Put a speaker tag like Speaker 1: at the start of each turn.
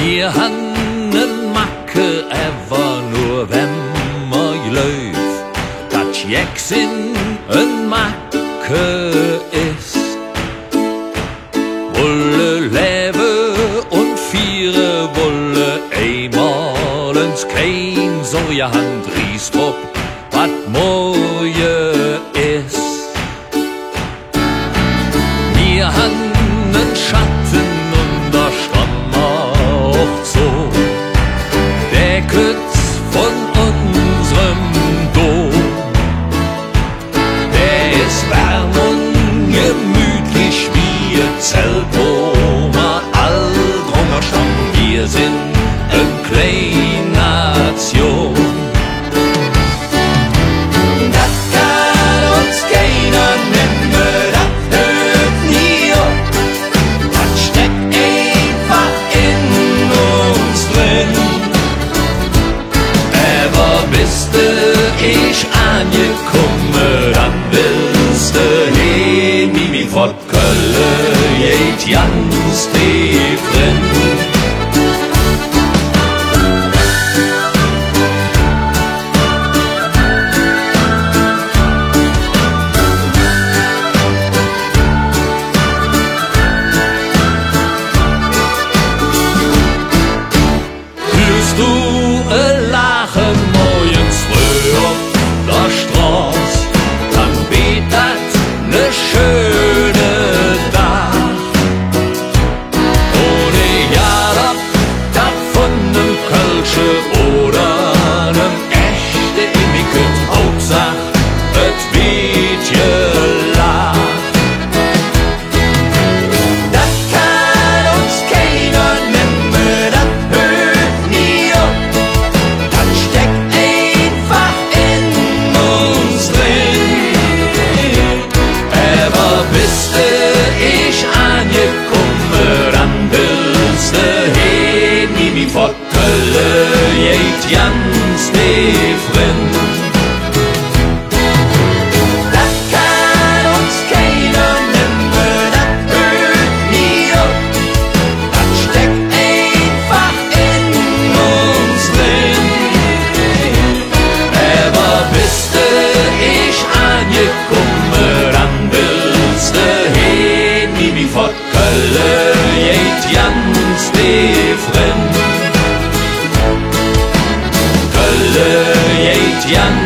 Speaker 1: Wir han en Macke, ever nur wenn man läuft, dat Jackson en Macke ist. Wolle lebe und viere wolle einmal ins kein so ja Hand riest ob, wat moje ist. Wir han en Schatten und da stamm auch so, der Kütz von unserem Dom. Der ist warm und gemütlich wie ein Zelt, wo ma all drunter stammen. Wir sind en kleine Nation. Das kann uns keiner nehmen, das hört nie auf. Das steckt einfach in uns drin. Aber bist du ich angekommen, dann willst du hin, wie von Köln geht ganz tief drin. Hörst du lachen morgens früh auf der Straße, dann weht dat ne schöne Tag. Ohne ja dat von nem Kölsche oder nem echte Immigant, Hauptsache et wird gelacht. Das kann uns keiner nehmen, das hört nie auf. Das steckt einfach in uns drin. Aber bist du ich angekommen, dann willst du hin, wie von Köln geht ganz tief drin. Das kann uns keiner nehmen, das hört nie auf. Das steckt einfach in uns drin. Aber bist du ich angekommen, dann willst du hin, wie von Köln geht ganz tief drin. Köln geht ganz